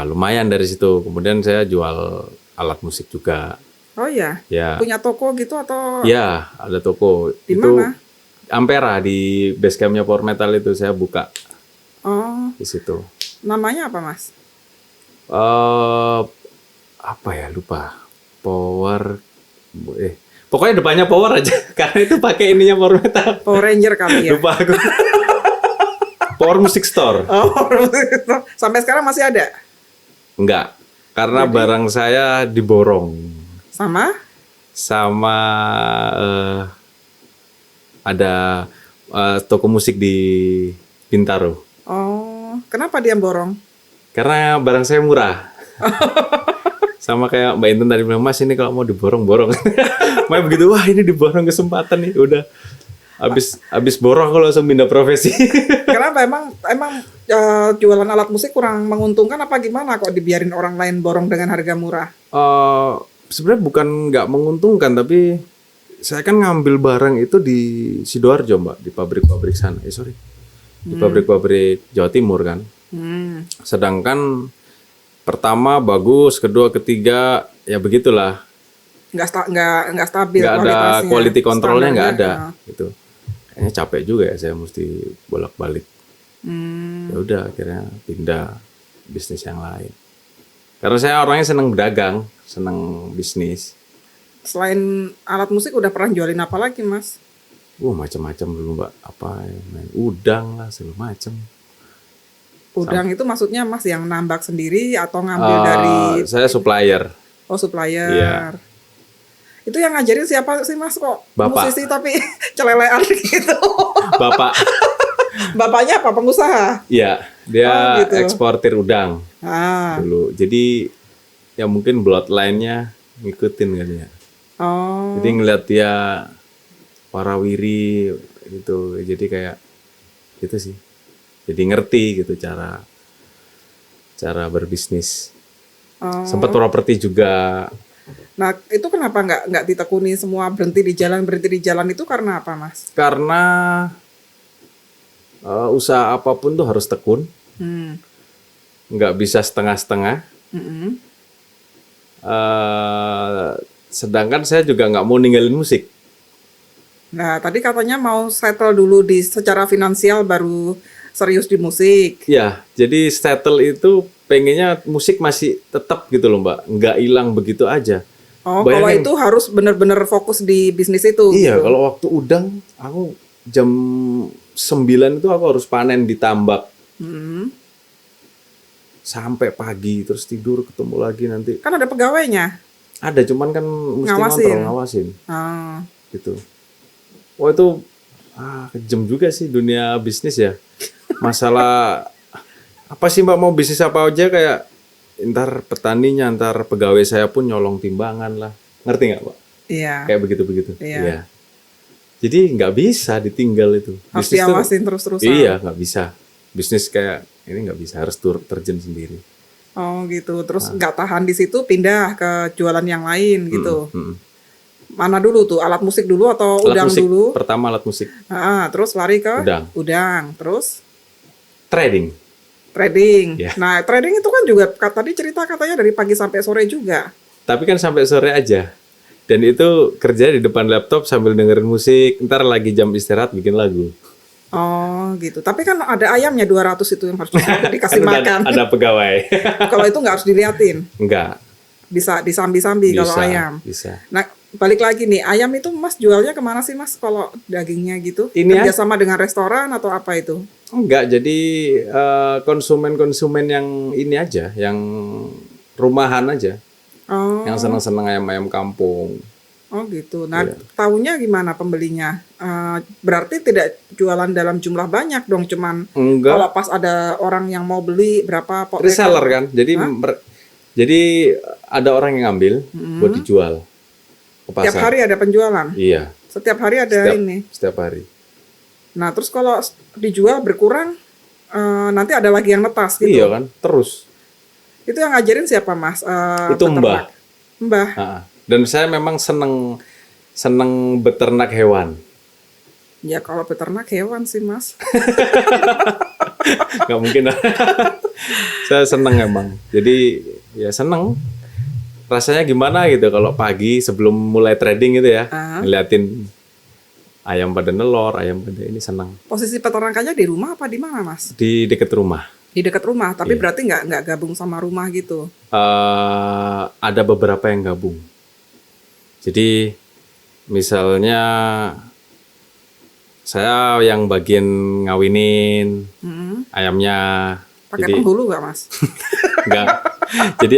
Lumayan dari situ. Kemudian saya jual alat musik juga. Oh iya, Ya, punya toko gitu atau ya ada toko. Di Itu mana? Ampera, di base campnya Power Metal itu saya buka oh, di situ. namanya apa Mas? Apa ya, lupa. Pokoknya depannya Power aja karena itu pakai ininya Power Metal. Power Ranger kali ya. Lupa aku. Power Music Store. Oh, sampai sekarang masih ada? Enggak, karena barang saya diborong Sama? sama ada toko musik di Bintaro. Oh, kenapa dia borong? Karena barang saya murah. Sama kayak Mbak Intan tadi bilang, Mas ini kalau mau diborong-borong. Makanya begitu, wah ini diborong kesempatan nih, udah. Habis borong kalau langsung pindah profesi. Kenapa emang jualan alat musik kurang menguntungkan apa gimana kok dibiarin orang lain borong dengan harga murah? Sebenarnya bukan nggak menguntungkan, tapi saya kan ngambil barang itu di Sidoarjo Mbak, di pabrik-pabrik sana. Di pabrik-pabrik Jawa Timur kan. Sedangkan pertama bagus, kedua, ketiga ya begitulah. Nggak stabil Nggak ada kualitasnya. quality controlnya, nggak ada Standarnya, gitu. Kayaknya capek juga ya saya mesti bolak-balik. Ya udah akhirnya pindah bisnis yang lain. Karena saya orangnya senang berdagang, senang bisnis. Selain alat musik udah pernah jualin apa lagi Mas? Macam-macam dulu Mbak. Apa ya, main udang lah segala macam. Udang itu maksudnya Mas yang nambak sendiri atau ngambil dari Saya supplier. supplier? Iya. Itu yang ngajarin siapa sih Mas kok? Bapak. Musisi tapi celelean gitu. Bapak, Bapaknya apa? Pengusaha? ya dia Oh, gitu. eksportir udang dulu. Jadi ya mungkin bloodline-nya ngikutin kali ya. Oh, Jadi ngeliat dia warawiri gitu. Jadi kayak gitu sih. Jadi ngerti gitu cara berbisnis. Sempat properti juga. nah itu kenapa nggak ditekuni semua berhenti di jalan itu karena apa Mas? Karena usaha apapun tuh harus tekun. Nggak bisa setengah-setengah. Sedangkan saya juga nggak mau ninggalin musik. Nah tadi katanya mau settle dulu di secara finansial baru serius di musik. Ya, jadi settle itu pengennya musik masih tetap gitu loh Mbak. Nggak hilang begitu aja. Oh, kalau Bayangin. itu harus benar-benar fokus di bisnis itu. Iya, gitu. kalau waktu udang, aku jam 9 itu aku harus panen di tambak. sampai pagi terus tidur ketemu lagi nanti. Kan ada pegawainya. Ada cuman kan mesti Ngawasin. ngawasin Ah, gitu. Wah itu kejam juga sih dunia bisnis ya. Masalah apa sih Mbak, mau bisnis apa aja kayak ntar petaninya, ntar pegawai saya pun nyolong timbangan lah. Ngerti nggak Mbak? iya. Kayak begitu-begitu. Iya. Iya. Jadi nggak bisa ditinggal itu. Harus Bisnis tuh- diawasin terus-terusan. Iya, nggak bisa. Bisnis kayak ini nggak bisa, harus terjun sendiri. Oh gitu. Terus nggak tahan di situ, pindah ke jualan yang lain gitu. Mm-mm. Mana dulu tuh? Alat musik dulu atau Alat udang musik, dulu? pertama alat musik. Terus lari ke Udang. Terus Trading. trading. Iya. Nah, trading itu kan juga tadi cerita katanya dari pagi sampai sore juga. Tapi kan sampai sore aja. Dan itu kerja di depan laptop sambil dengerin musik. Ntar lagi jam istirahat bikin lagu. Oh gitu. Tapi kan ada ayamnya 200 itu yang harus dikasih Kan udah makan. ada pegawai. Kalau itu nggak harus diliatin. Enggak. Bisa disambi-sambi kalau Bisa. ayam. Bisa. Nah, balik lagi nih, ayam itu Mas jualnya kemana sih Mas kalau dagingnya gitu? Ini Kerjasama dengan restoran atau apa itu? Enggak, jadi konsumen-konsumen yang ini aja, yang rumahan aja, Oh, yang senang-senang ayam-ayam kampung. oh gitu. Nah, Iya. tahunya gimana pembelinya? Berarti tidak jualan dalam jumlah banyak dong, cuman Enggak, kalau pas ada orang yang mau beli berapa pot reseller kan. Jadi ada orang yang ngambil buat dijual ke Setiap pasar. hari ada penjualan. Iya, Setiap hari ada ini. setiap hari. Nah, terus kalau dijual berkurang, nanti ada lagi yang netas gitu. Iya kan, terus. Itu yang ngajarin siapa Mas? Itu peternak? Mbah. Mbah. Dan saya memang seneng beternak hewan. Ya kalau peternak hewan sih Mas. Nggak mungkin lah. Saya seneng emang. Jadi ya seneng. Rasanya gimana gitu kalau pagi sebelum mulai trading gitu ya, ngeliatin ayam pada nelor, ayam pada ini, seneng. Posisi peternakannya di rumah apa di mana Mas? Di dekat rumah. Di dekat rumah, tapi Iya. berarti nggak gabung sama rumah gitu. Ada beberapa yang gabung. Jadi misalnya saya yang bagian ngawinin ayamnya. Pakai Jadi penghulu nggak Mas? enggak. Jadi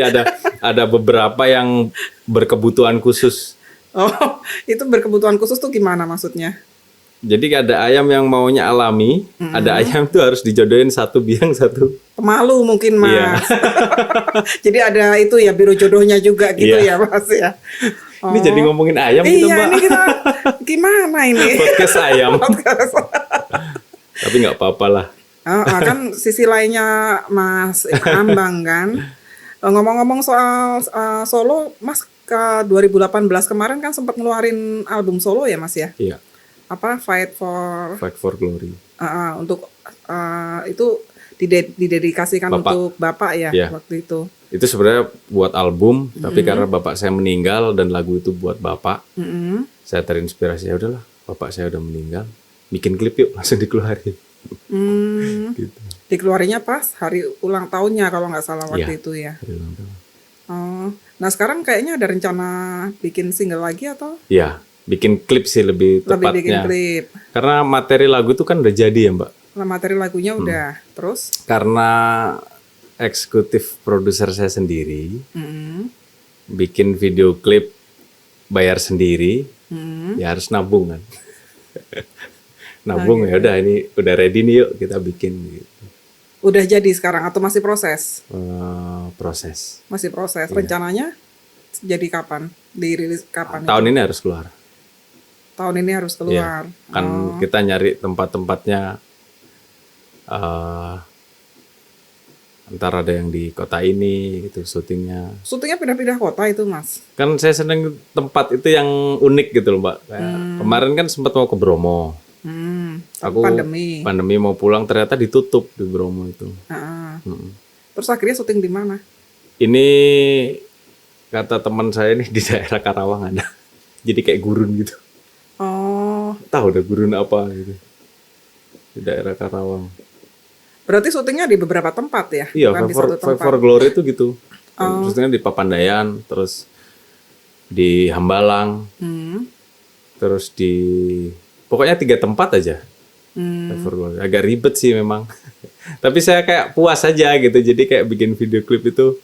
ada beberapa yang berkebutuhan khusus. Oh, itu berkebutuhan khusus tuh gimana maksudnya? Jadi ada ayam yang maunya alami, ada ayam tuh harus dijodohin satu biang satu. Pemalu mungkin Iya. Mas. Jadi ada itu ya biro jodohnya juga gitu Iya. ya Mas ya. Ini jadi ngomongin ayam gitu Iya, Mbak. ini kita gimana ini? Podcast ayam. Podcast. Tapi nggak apa-apa lah. Kan sisi lainnya Mas Ambang kan. Ngomong-ngomong soal solo, Mas ke 2018 kemarin kan sempat ngeluarin album solo ya Mas ya? Iya, Apa Fight for Fight for Glory. untuk itu didedikasikan Bapak. untuk Bapak ya Iya. waktu itu. Itu sebenarnya buat album, tapi karena bapak saya meninggal dan lagu itu buat bapak, saya terinspirasi, ya udahlah, bapak saya udah meninggal, bikin klip yuk, langsung dikeluarin. Gitu. Dikeluarinnya pas hari ulang tahunnya kalau nggak salah waktu Iya. itu ya. Hari ulang tahun. Oh, nah sekarang kayaknya ada rencana bikin single lagi atau Iya, bikin klip sih lebih lebih bikin tepatnya. klip? Karena materi lagu itu kan udah jadi ya mbak. Nah, materi lagunya udah, terus? Karena eksekutif produser saya sendiri, bikin video klip bayar sendiri, ya harus nabung kan. Nabung ya udah ini udah ready nih yuk kita bikin gitu. Udah jadi sekarang atau masih proses? Proses. Masih proses. Iya. Rencananya jadi kapan? Dirilis kapan? Tahun ini harus keluar. Tahun ini harus keluar. Iya. Kan kita nyari tempat-tempatnya. Ntar ada yang di kota ini gitu syutingnya. Syutingnya pindah-pindah kota itu Mas? Kan saya seneng tempat itu yang unik gitu loh mbak. Kayak kemarin kan sempat mau ke Bromo. Aku pandemi mau pulang ternyata ditutup di Bromo itu. Terus akhirnya syuting di mana? Ini kata teman saya nih di daerah Karawang ada. Jadi kayak gurun gitu. Oh, Tahu udah gurun apa gitu. Di daerah Karawang. berarti syutingnya di beberapa tempat ya? Iya, Bukan di satu Fight tempat. for Glory itu gitu. Syutingnya di Papandayan, terus di Hambalang, terus pokoknya 3 tempat aja. Fight for Glory. Agak ribet sih memang. Tapi saya kayak puas aja gitu. Jadi kayak bikin video klip itu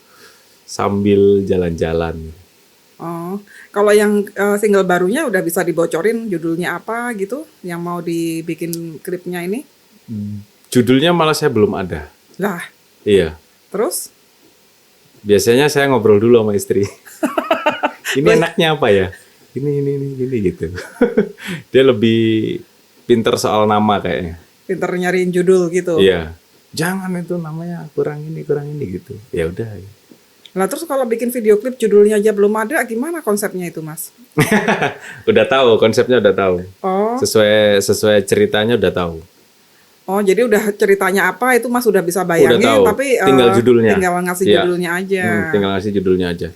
sambil jalan-jalan. Oh, kalau yang single barunya udah bisa dibocorin judulnya apa gitu, yang mau dibikin klipnya ini? Judulnya malah saya belum ada. Lah, Iya. terus? Biasanya saya ngobrol dulu sama istri. Ini enaknya apa ya? Ini gitu. Dia lebih pinter soal nama kayaknya. Pinter nyariin judul gitu. Iya. Jangan itu namanya kurang ini gitu. Ya udah. Lah terus kalau bikin video klip judulnya aja belum ada, gimana konsepnya itu, Mas? Udah tahu konsepnya, udah tahu. Oh, Sesuai ceritanya udah tahu. oh jadi udah ceritanya apa itu Mas udah bisa bayangin, Udah tahu. tapi Tinggal judulnya. tinggal ngasih Iya. judulnya aja. Tinggal ngasih judulnya aja.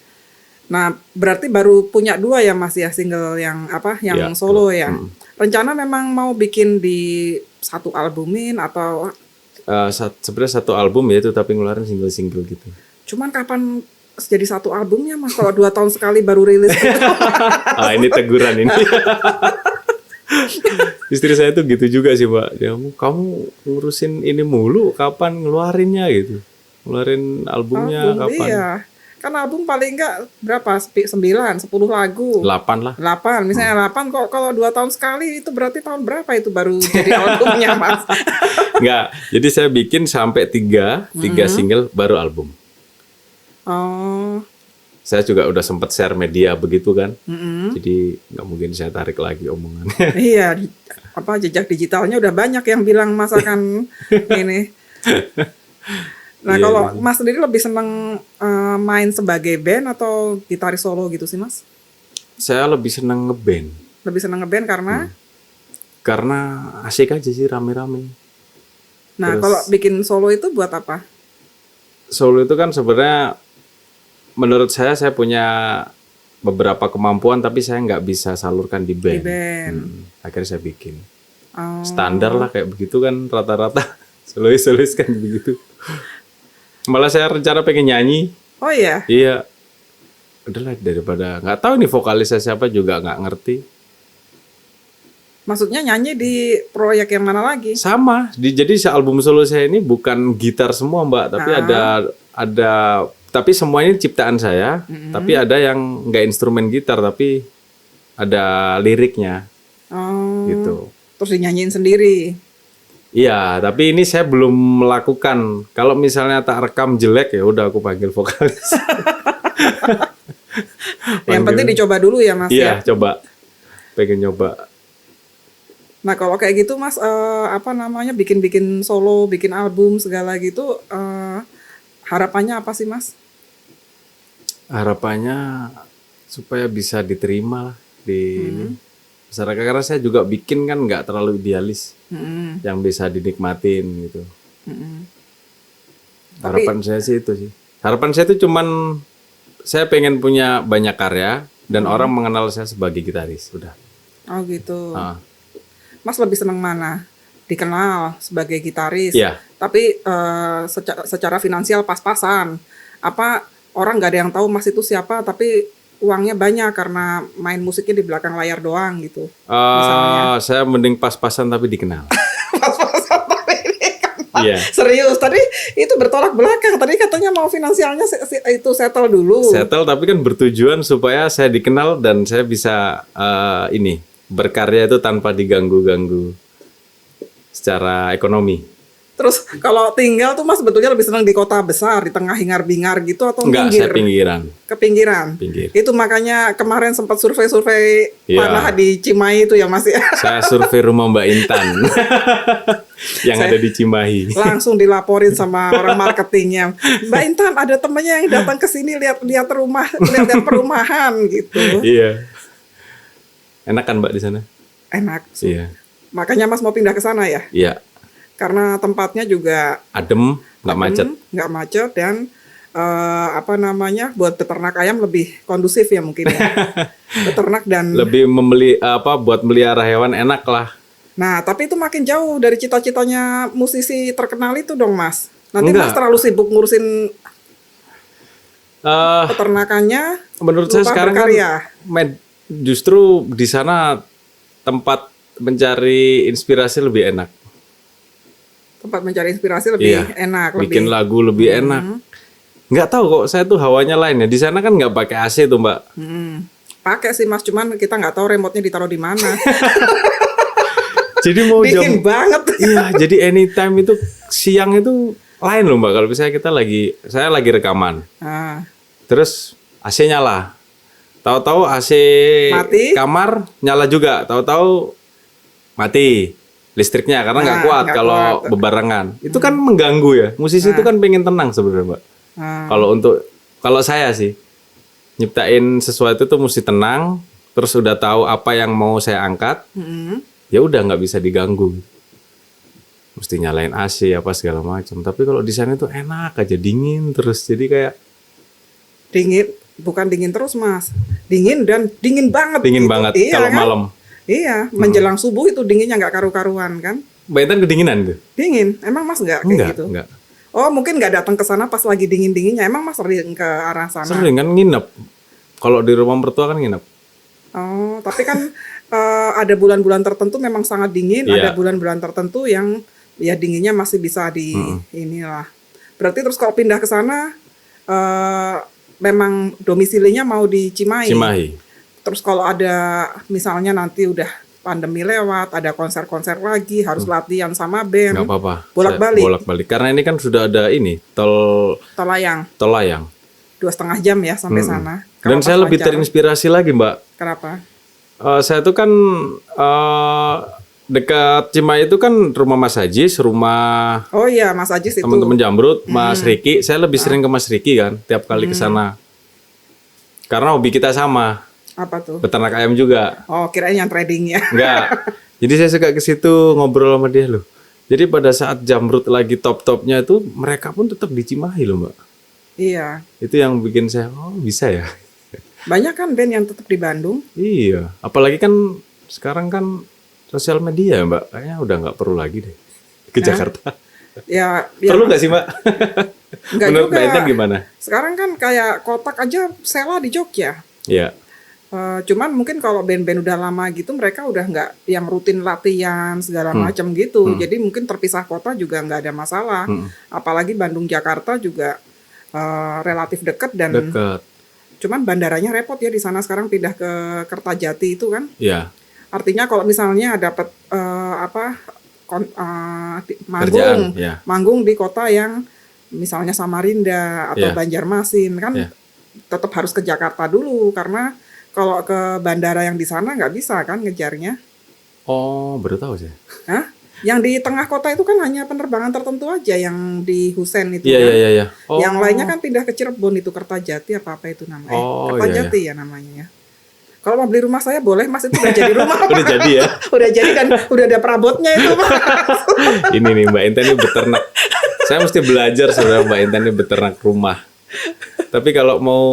Nah, berarti baru punya 2 ya Mas ya, single yang apa? Yang Iya, solo ya. Rencana memang mau bikin di satu albumin atau Sebenarnya satu album ya itu, tapi ngeluarin single-single gitu. cuman kapan jadi satu albumnya Mas? Kalau 2 tahun sekali baru rilis gitu. Ini teguran ini. Istri saya tuh gitu juga sih, Mbak. Ya, kamu ngurusin ini mulu, kapan ngeluarinnya gitu. Ngeluarin albumnya Album, kapan? iya. Kan album paling enggak berapa? 9, 10 lagu. 8 lah. 8, misalnya 8 kok kalau 2 tahun sekali itu berarti tahun berapa itu baru jadi albumnya Mas? Enggak. Jadi saya bikin sampai 3 single baru album. Oh, Saya juga udah sempat share media begitu kan. Jadi nggak mungkin saya tarik lagi omongannya. iya, apa jejak digitalnya udah banyak yang bilang Mas akan ini. Nah, Iya, kalau Mas sendiri lebih seneng main sebagai band atau gitaris solo gitu sih, Mas? Saya lebih seneng ngeband. Lebih seneng ngeband karena Karena asik aja sih rame-rame. nah, Terus- kalau bikin solo itu buat apa? Solo itu kan sebenarnya menurut saya punya beberapa kemampuan tapi saya nggak bisa salurkan di band. Di band. Akhirnya saya bikin. Oh, Standar lah kayak begitu kan rata-rata. Solois kan begitu. Malah saya rencana pengen nyanyi. oh iya. Iya. Udahlah daripada nggak tahu nih vokalisnya siapa juga nggak ngerti. Maksudnya nyanyi di proyek yang mana lagi? Sama. Jadi album solo saya ini bukan gitar semua, Mbak, tapi ada tapi semuanya ciptaan saya, tapi ada yang nggak instrumen gitar tapi ada liriknya Oh, gitu. terus dinyanyiin sendiri. Iya, tapi ini saya belum melakukan. Kalau misalnya tak rekam jelek ya udah aku panggil vokalis. Yang penting dicoba dulu ya, Mas ya. Iya, coba. Pengen nyoba. Nah, kalau kayak gitu Mas apa namanya bikin-bikin solo, bikin album segala gitu harapannya apa sih, Mas? Harapannya supaya bisa diterima lah di ini. Masyarakat, karena saya juga bikin kan nggak terlalu idealis, yang bisa dinikmatin gitu. Harapan saya sih itu sih. Harapan saya itu cuman saya pengen punya banyak karya dan orang mengenal saya sebagai gitaris. Udah. Oh gitu. Ah. Mas lebih seneng mana? Dikenal sebagai gitaris, Iya. tapi secara finansial pas-pasan. Apa orang nggak ada yang tahu Mas itu siapa, tapi uangnya banyak karena main musiknya di belakang layar doang gitu. Saya mending pas-pasan tapi dikenal. Pas-pasan tapi ini kan, Mas. Iya. Serius, tadi itu bertolak belakang. Tadi katanya mau finansialnya itu settle dulu. Settle tapi kan bertujuan supaya saya dikenal dan saya bisa berkarya itu tanpa diganggu-ganggu secara ekonomi. Terus kalau tinggal tuh Mas sebetulnya lebih senang di kota besar, di tengah hingar-bingar gitu atau Enggak, pinggir? saya pinggiran. Ke pinggiran. Pinggir. Itu makanya kemarin sempat survei-survei Iya. tanah di Cimahi itu ya Mas ya. Saya survei rumah Mbak Intan yang ada di Cimahi. Langsung dilaporin sama orang marketingnya. Mbak Intan ada temannya yang datang ke sini lihat rumah, lihat perumahan gitu. Iya. Enak kan Mbak di sana? Enak. Iya. Makanya Mas mau pindah ke sana ya? Iya. Karena tempatnya juga Adem, nggak macet. nggak macet dan buat peternak ayam lebih kondusif ya mungkin ya. Peternak dan Lebih buat melihara hewan enak lah. nah tapi itu makin jauh dari cita-citanya musisi terkenal itu dong Mas. Nanti Enggak. Mas terlalu sibuk ngurusin Eh, peternakannya. menurut saya lupa sekarang berkarya. kan justru di sana tempat mencari inspirasi lebih enak. Tempat mencari inspirasi lebih Iya, enak, bikin lebih lagu lebih enak. Nggak tahu kok, saya tuh hawanya lain ya. Di sana kan nggak pakai AC tuh Mbak. pakai sih Mas, cuman kita nggak tahu remote-nya ditaruh di mana. Jadi mau Dingin banget. Iya, jadi anytime itu siang itu lain loh Mbak. Kalau misalnya saya lagi rekaman, Ah, terus AC nyala. Tahu-tahu AC Mati. kamar nyala juga. Tahu-tahu mati listriknya karena nggak Nah, kuat nggak kalau kuat. bebarengan. Itu kan mengganggu ya. Musisi itu kan pengen tenang sebenarnya Mbak. ah. Kalau saya sih nyiptain sesuatu itu mesti tenang, terus udah tahu apa yang mau saya angkat, ya udah nggak bisa diganggu. Mesti nyalain AC apa segala macam. Tapi kalau di sana itu enak aja, dingin terus. Jadi kayak Dingin, bukan dingin terus Mas. Dingin dan dingin banget. dingin gitu. banget Iya, kalau kan? malam. Iya, menjelang subuh itu dinginnya nggak karu-karuan kan? Mbak Intan kedinginan tuh? Dingin, emang Mas nggak kayak gitu? Enggak. Oh, mungkin nggak datang ke sana pas lagi dingin-dinginnya. Emang Mas sering ke arah sana? Sering kan nginep. Kalau di rumah mertua kan nginep. Oh, tapi kan ada bulan-bulan tertentu memang sangat dingin, Iya. ada bulan-bulan tertentu yang ya dinginnya masih bisa di inilah. Berarti terus kalau pindah ke sana memang domisilinya mau di Cimahi. Cimahi. Terus kalau ada misalnya nanti udah pandemi lewat, ada konser-konser lagi, harus latihan sama band. Nggak apa-apa. Bolak-balik. Saya bolak-balik. Karena ini kan sudah ada ini tol Tolayang layang. 2,5 jam ya sampai sana. Dan Kalau saya pas lebih lancar. terinspirasi lagi Mbak. Kenapa? Saya tuh kan dekat Cimahi itu kan rumah Mas Ajis, rumah Oh iya, Mas Ajis itu. teman-teman Jamrut, Mas Riki. Saya lebih sering ke Mas Riki kan, tiap kali ke sana. Karena hobi kita sama, Apa tuh? beternak ayam juga. Oh, kirain yang trading ya. Enggak. Jadi saya suka ke situ ngobrol sama dia loh. Jadi pada saat Jamrut lagi top-topnya itu, mereka pun tetap di Cimahi loh Mbak. Iya. Itu yang bikin saya, oh bisa ya. Banyak kan band yang tetap di Bandung. Iya, apalagi kan sekarang kan sosial media Mbak, kayaknya udah nggak perlu lagi deh ke Jakarta. Ya, Perlu nggak sih Mbak? Nggak Menurut juga. Mbak Intan gimana? Sekarang kan kayak Kotak aja Sela di Jogja. Iya, Cuman mungkin kalau band-band udah lama gitu mereka udah nggak yang rutin latihan segala macam gitu. Jadi mungkin terpisah kota juga nggak ada masalah. Apalagi Bandung Jakarta juga relatif dekat dan deket. cuman bandaranya repot ya di sana sekarang pindah ke Kertajati itu kan. Iya, Artinya kalau misalnya dapat manggung, kerjaan. Ya, manggung di kota yang misalnya Samarinda atau Iya. Banjarmasin kan Iya. tetap harus ke Jakarta dulu karena kalau ke bandara yang di sana nggak bisa kan ngejarnya. oh baru tahu saya. Hah? Yang di tengah kota itu kan hanya penerbangan tertentu aja yang di Husen itu Iya, kan. iya. Oh, Yang lainnya kan pindah ke Cirebon itu Kertajati apa itu namanya? Oh, Kertajati ya namanya ya. Kalau mau beli rumah saya boleh Mas, itu udah jadi rumah. udah jadi ya. Udah jadi dan udah ada perabotnya itu Mas. Ini nih Mbak Intan ini beternak. Saya mesti belajar sebenarnya Mbak Intan ini beternak rumah. Tapi kalau mau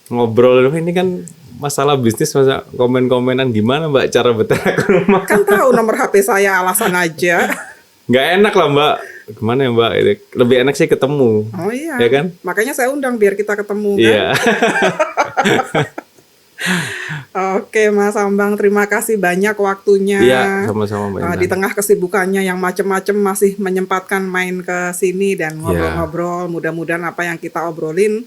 ngobrol ini kan masalah bisnis, masa komen-komenan gimana Mbak cara beternak rumah? Kan tahu nomor HP saya, alasan aja. Nggak enak lah Mbak. Gimana ya Mbak? Lebih enak sih ketemu. Oh iya. Ya kan? Makanya saya undang biar kita ketemu kan. Iya. Oke Mas Ambang, terima kasih banyak waktunya. Iya, sama-sama Mbak Intan. Di tengah kesibukannya yang macam-macam masih menyempatkan main ke sini dan ngobrol-ngobrol. Mudah-mudahan apa yang kita obrolin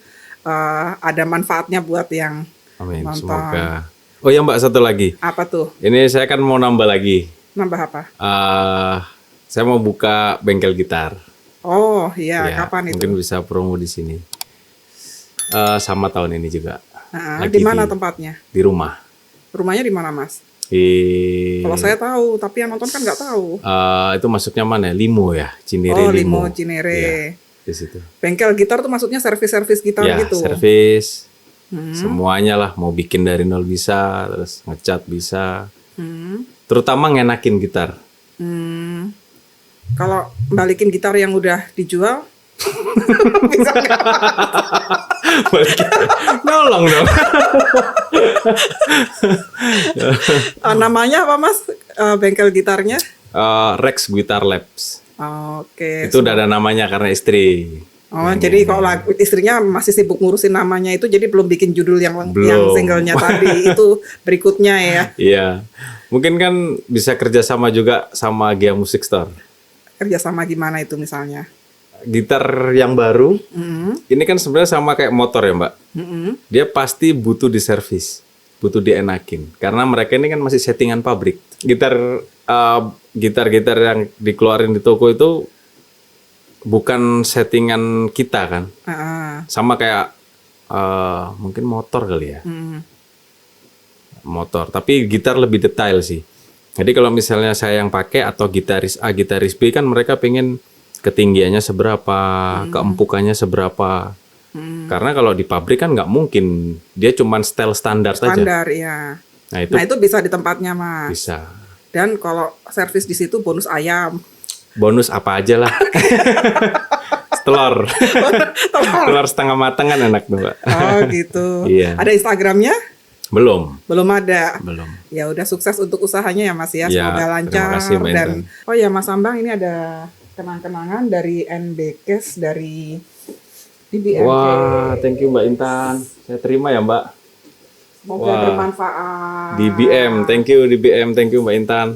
ada manfaatnya buat yang Amin, nonton. semoga. Oh ya Mbak, satu lagi. Apa tuh? Ini saya kan mau nambah lagi. Nambah apa? Saya mau buka bengkel gitar. Oh iya, Ya, kapan itu? mungkin bisa promo di sini. Sama tahun ini juga. Lagi Di mana tempatnya? Di rumah. Rumahnya di mana Mas? Di Kalau saya tahu, tapi yang nonton kan nggak tahu. itu masuknya mana? Limo ya, Cinere Oh, Limo. Limo Cinere. Iya, di situ. Bengkel gitar tuh maksudnya servis-servis gitar Ya, gitu. servis. Semuanya lah, mau bikin dari nol bisa, terus ngecat bisa. Terutama ngenakin gitar. Kalau balikin gitar yang udah dijual, bisa nggak? Balikin. Nolong dong. Namanya apa Mas? Bengkel gitarnya? Rex Guitar Labs. Oke. Itu udah ada namanya karena istri. Oh, jadi kalau istrinya masih sibuk ngurusin namanya itu, jadi belum bikin judul yang Belum. singlenya tadi itu berikutnya ya. Iya. Mungkin kan bisa kerjasama juga sama Gia Music Store. kerjasama gimana itu misalnya? Gitar yang baru, Mm, ini kan sebenarnya sama kayak motor ya Mbak. Dia pasti butuh diservis, butuh dienakin. Karena mereka ini kan masih settingan pabrik. Gitar-gitar yang dikeluarin di toko itu bukan settingan kita kan. Sama kayak mungkin motor kali ya. Motor, tapi gitar lebih detail sih. Jadi kalau misalnya saya yang pakai atau gitaris A, gitaris B kan mereka pengen ketinggiannya seberapa, keempukannya seberapa. Karena kalau di pabrik kan nggak mungkin, dia cuman style standar saja. Standar ya. Nah itu Nah itu bisa di tempatnya Mas. bisa. Dan kalau servis di situ bonus ayam. Bonus apa aja lah. Telur. Telur setengah matang kan enak tuh Mbak. Oh gitu. Iya. Ada Instagramnya? Belum. Belum ada. Belum. Ya udah sukses untuk usahanya ya Mas ya. Ya, Semoga lancar. terima kasih, Mbak Dan Intan. oh ya Mas Ambang ini ada kenang-kenangan dari NBKes dari DBM. Wah, thank you Mbak Intan. Saya terima ya Mbak. Semoga Wah. bermanfaat. DBM, thank you Mbak Intan.